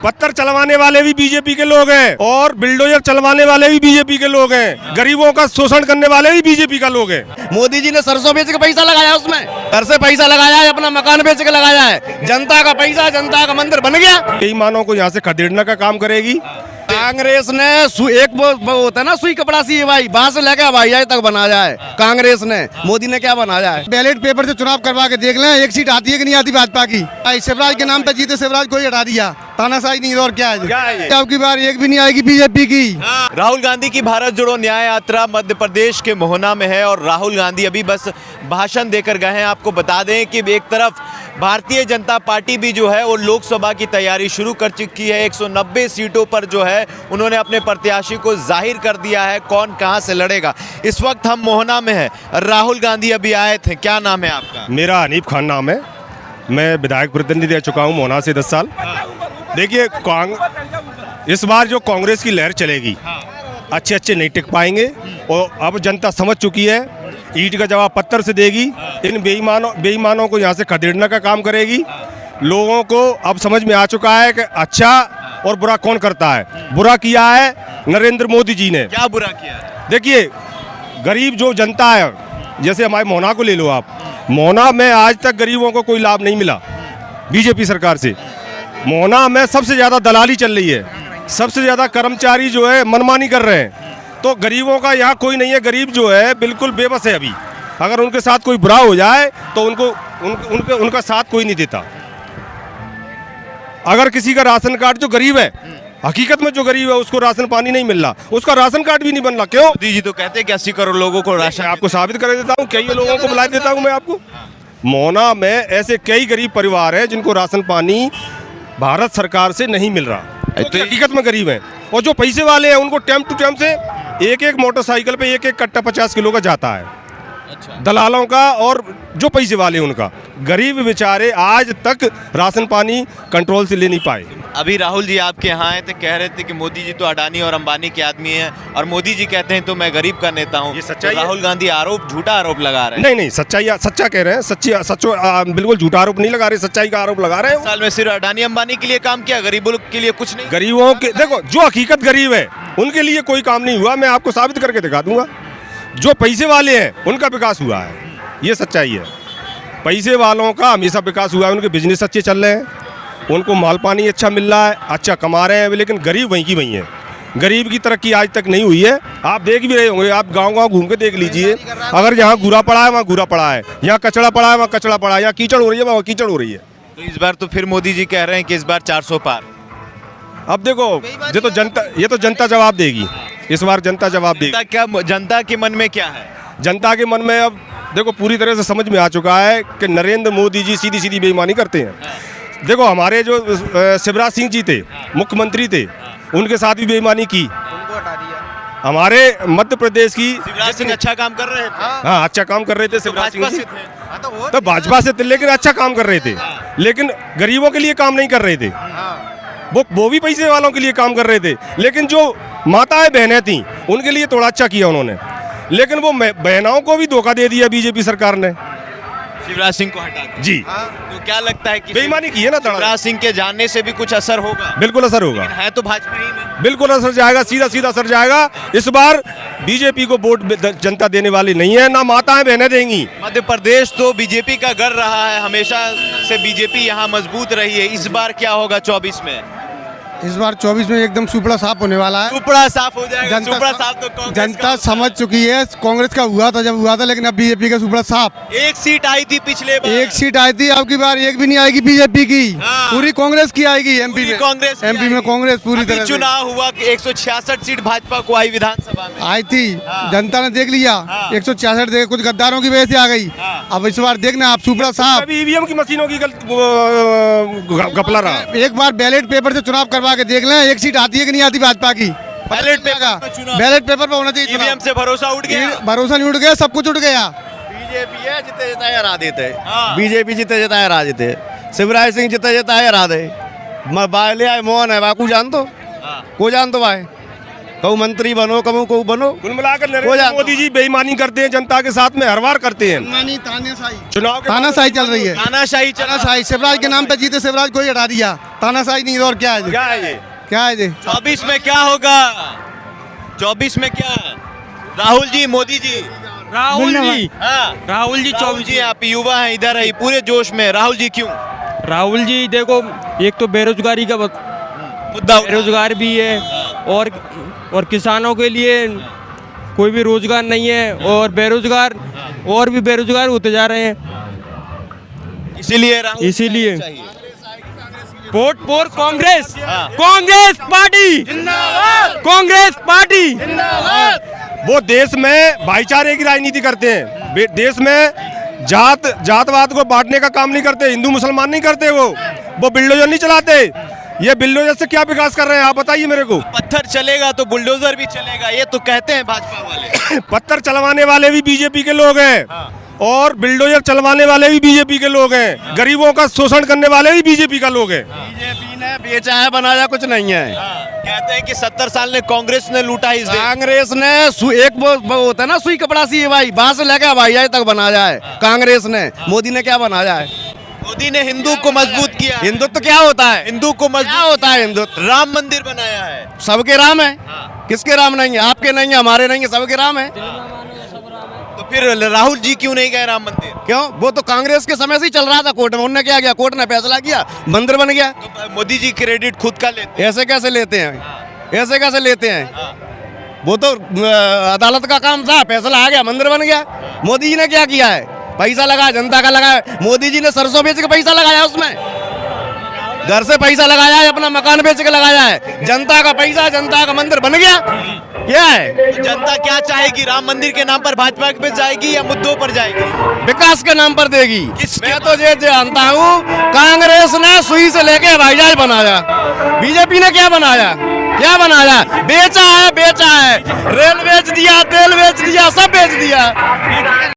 पत्थर चलवाने वाले भी बीजेपी के लोग हैं और बिल्डोजर चलवाने वाले भी बीजेपी के लोग हैं, गरीबों का शोषण करने वाले भी बीजेपी का लोग हैं। मोदी जी ने सरसों बेच के पैसा लगाया, उसमें घर से पैसा लगाया है, अपना मकान बेच के लगाया है। जनता का पैसा, जनता का मंदिर बन गया। बेईमानों को यहाँ से खदेड़ने का काम करेगी कांग्रेस ने एक वो होता है ना, सुई कपड़ा सी भाई, वहां से लेकर भाई आज तक बनाया है कांग्रेस ने। मोदी ने क्या बनाया है? बैलेट पेपर से चुनाव करवा के देख लें, एक सीट आती है कि नहीं आती भाजपा की। शिवराज के नाम पे जीते, शिवराज को ही हटा दिया, तानाशाही नहीं। और क्या है अब की बार एक भी नहीं आएगी बीजेपी की। राहुल गांधी की भारत जोड़ो न्याय यात्रा मध्य प्रदेश के मोहना में है और राहुल गांधी अभी बस भाषण देकर गए हैं। आपको बता दें कि एक तरफ भारतीय जनता पार्टी भी जो है वो लोकसभा की तैयारी शुरू कर चुकी है। 190 सीटों पर जो है उन्होंने अपने प्रत्याशी को जाहिर कर दिया है कौन कहां से लड़ेगा। इस वक्त हम मोहना में हैं, राहुल गांधी अभी आए थे। क्या नाम है आपका? मेरा हनीफ खान नाम है, मैं विधायक प्रतिनिधि रह चुका हूँ मोहना से 10 साल। देखिए, इस बार जो कांग्रेस की लहर चलेगी, अच्छे अच्छे नहीं टिक पाएंगे और अब जनता समझ चुकी है, ईंट का जवाब पत्थर से देगी। इन बेईमानों को यहाँ से खदेड़ने का काम करेगी। लोगों को अब समझ में आ चुका है कि अच्छा और बुरा कौन करता है। बुरा किया है नरेंद्र मोदी जी ने। क्या बुरा किया है? देखिए, गरीब जो जनता है, जैसे हमारे मोहना को ले लो आप, मोहना में आज तक गरीबों को कोई लाभ नहीं मिला बीजेपी सरकार से। मोहना में सबसे ज़्यादा दलाली चल रही है, सबसे ज़्यादा कर्मचारी जो है मनमानी कर रहे हैं। तो गरीबों का यहाँ कोई नहीं है। गरीब जो है बिल्कुल बेबस है। अभी अगर उनके साथ कोई बुरा हो जाए तो उनका साथ कोई नहीं देता। अगर किसी का राशन कार्ड, जो गरीब है, हकीकत में जो गरीब है उसको राशन पानी नहीं मिल रहा, उसका राशन कार्ड भी नहीं बन रहा। क्यों? मोदी जी तो कहते हैं कि 80 करोड़ लोगों को राशन। आपको साबित कर देता हूँ, कई लोगों को बुला देता हूँ मैं आपको। मोहना में ऐसे कई गरीब परिवार हैं जिनको राशन पानी भारत सरकार से नहीं मिल रहा, तो हकीकत में गरीब हैं। और जो पैसे वाले हैं उनको टाइम टू टाइम से एक एक मोटरसाइकिल पे एक एक कट्टा 50 किलो का जाता है। अच्छा। दलालों का और जो पैसे वाले उनका। गरीब बेचारे आज तक राशन पानी कंट्रोल से ले नहीं पाए। अभी राहुल जी आपके यहाँ आए थे, कह रहे थे कि मोदी जी तो अडानी और अंबानी के आदमी हैं और मोदी जी कहते हैं तो मैं गरीब का नेता हूँ। ये सच्चाई? तो राहुल गांधी झूठा आरोप लगा रहे हैं। नहीं, सच्चा कह रहे हैं। बिल्कुल झूठा आरोप नहीं लगा रहे, सच्चाई का आरोप लगा रहे हैं। साल में सिर्फ अडानी अंबानी के लिए काम किया, गरीबों के लिए कुछ नहीं। गरीबों के देखो, जो हकीकत गरीब है उनके लिए कोई काम नहीं हुआ। मैं आपको साबित करके दिखा दूंगा। जो पैसे वाले हैं उनका विकास हुआ है, ये सच्चाई है। पैसे वालों का हमेशा विकास हुआ है, उनके बिजनेस अच्छे चल रहे हैं, उनको माल पानी अच्छा मिल रहा है, अच्छा कमा रहे हैं। लेकिन गरीब वहीं की वहीं है। गरीब की तरक्की आज तक नहीं हुई है। आप देख भी रहे होंगे, आप गांव घूम के देख लीजिए। अगर यहाँ कूड़ा पड़ा है वहाँ कूड़ा पड़ा है, यहाँ कचरा पड़ा है वहाँ कचरा पड़ा है, यहाँ कीचड़ हो रही है वहाँ कीचड़ हो रही है। तो इस बार तो फिर मोदी जी कह रहे हैं कि इस बार 400 पार। अब देखो, ये तो जनता जवाब देगी। इस बार जनता जवाब देगी। जनता के मन में क्या है? जनता के मन में अब देखो पूरी तरह से समझ में आ चुका है कि नरेंद्र मोदी जी सीधी सीधी बेईमानी करते हैं। देखो, हमारे जो शिवराज सिंह जी थे, मुख्यमंत्री थे, उनके साथ भी बेईमानी की। उनको हटा दिया। हमारे मध्य प्रदेश की शिवराज सिंह अच्छा काम कर रहे थे। हाँ, अच्छा काम कर रहे थे शिवराज सिंह जी। तो तो भाजपा से थे, लेकिन अच्छा काम कर रहे थे। लेकिन गरीबों के लिए काम नहीं कर रहे थे। वो भी पैसे वालों के लिए काम कर रहे थे। लेकिन जो माताएं बहनें थी उनके लिए थोड़ा अच्छा किया उन्होंने। लेकिन वो बहनों को भी धोखा दे दिया बीजेपी सरकार ने, शिवराज सिंह को हटा जी। तो क्या लगता है कि बेईमानी की है ना? शिवराज सिंह के जाने से भी कुछ असर होगा? बिल्कुल असर होगा। है तो भाजपा ही में। बिल्कुल असर जाएगा, सीधा असर जाएगा। इस बार बीजेपी को वोट जनता देने वाली नहीं है, ना माताएं बहनें देंगी। मध्य प्रदेश तो बीजेपी का गढ़ रहा है, हमेशा से बीजेपी यहाँ मजबूत रही है। इस बार क्या होगा 24 में? इस बार 24 में एकदम सुपड़ा साफ होने वाला है। सुपड़ा साफ हो जाएगा। सुपड़ा साफ तो कांग्रेस जनता समझ चुकी है। कांग्रेस का हुआ था जब हुआ था, लेकिन अब बीजेपी का सुपड़ा साफ। एक सीट आई थी पिछले बार, एक सीट आई थी, अब की बार एक भी नहीं आएगी बीजेपी की। हाँ। पूरी कांग्रेस की आएगी एमपी में। कांग्रेस एमपी में कांग्रेस पूरी तरह से। चुनाव हुआ कि 166 सीट भाजपा को आई विधानसभा में आई थी। जनता ने देख लिया। 166 देख, कुछ गद्दारों की वजह से आ गई। अब इस बार देखना आप सुपड़ा साफ। ईवीएम की मशीनों की घपला रहा। एक बार बैलेट पेपर से चुनाव करवा के देख लें, एक सीट आती है कि नहीं आती भाजपा की। बैलेट पेपर पे होना चाहिए। ईवीएम से भरोसा उठ गया। भरोसा नहीं उठ गया, सब कुछ उठ गया। बीजेपी है, जिते जिताए हरा देते। बीजेपी जिते जिताए हरा देते। शिवराज सिंह जिते जिताए हरा दे। बाले आए मोहन है, को जान तो को जान तो भाई, कहूँ मंत्री बनो, कहूँ को बनो। कुल मिलाकर नरेंद्र मोदी जी बेईमानी करते हैं, जनता के साथ में हर बार करते हैं। चुनाव तानाशाही चल रही है। तानाशाही शिवराज के नाम पे जीते, शिवराज को ही हटा दिया, तानाशाही नहीं है और क्या है जी? क्या है ये? क्या है जी? 24 में क्या होगा? 24 में क्या? राहुल जी, मोदी जी? राहुल जी, हाँ, राहुल जी राहुल जी, आप युवा हैं, इधर है पूरे जोश में। राहुल जी क्यों? राहुल जी देखो, एक तो बेरोजगारी का मुद्दा उठा- बेरोजगार भी है, और किसानों के लिए कोई भी रोजगार नहीं है, और बेरोजगार और भी बेरोजगार होते जा रहे हैं। इसीलिए राहुल इसीलिए चाहिए। वोट फॉर कांग्रेस, हाँ। Congress party, Congress party. वो देश में भाईचारे की राजनीति करते हैं। देश में जातवाद को बांटने का काम नहीं करते। हिंदू मुसलमान नहीं करते। वो बिल्डोजर नहीं चलाते। ये बिल्डोजर से क्या विकास कर रहे हैं आप बताइए मेरे को। पत्थर चलेगा तो बुलडोजर भी चलेगा, ये तो कहते हैं भाजपा वाले। पत्थर चलवाने वाले भी बीजेपी के लोग हैं और बिल्डोजर चलवाने वाले भी बीजेपी के लोग हैं। गरीबों का शोषण करने वाले भी बीजेपी का लोग हैं। बीजेपी ने बेचा है, बनाया कुछ नहीं है। कहते हैं कि 70 साल ने कांग्रेस ने लूटा इस देश। कांग्रेस ने एक वो होता है ना, सुई कपड़ा सी भाई, वहां से लेकर भाई आज तक बनाया है कांग्रेस ने। मोदी ने क्या बनाया है? मोदी ने हिंदू को मजबूत किया। हिंदुत्व क्या होता है? हिंदू को मजबूत क्या होता है हिंदुत्व? राम मंदिर बनाया है। सबके राम है, किसके राम नहीं है? आपके नहीं है, हमारे नहीं है, सबके राम है। तो फिर राहुल जी क्यों नहीं गए राम मंदिर? क्यों? वो तो कांग्रेस के समय से ही चल रहा था कोर्ट में। उन्होंने क्या किया? कोर्ट ने फैसला किया, मंदिर बन गया। तो मोदी जी क्रेडिट खुद का लेते ऐसे कैसे लेते हैं? ऐसे कैसे लेते हैं? वो तो अदालत का काम था, फैसला आ गया, मंदिर बन गया। मोदी जी ने क्या किया है? पैसा लगाया, जनता का लगाया। मोदी जी ने सरसों बेच के पैसा लगाया, उसमें घर से पैसा लगाया है, अपना मकान बेच के लगाया है। जनता का पैसा, जनता का मंदिर बन गया। क्या है? तो जनता क्या चाहेगी? राम मंदिर के नाम पर भाजपा पे जाएगी या मुद्दों पर जाएगी? विकास के नाम पर देगी। किस- मैं तो ये जानता हूँ, कांग्रेस ने सुई से लेके हवाईजहाज बनाया, बीजेपी ने क्या बनाया? क्या बनाया? बेचा है, बेचा है। रेल बेच दिया, तेल बेच दिया, सब बेच दिया।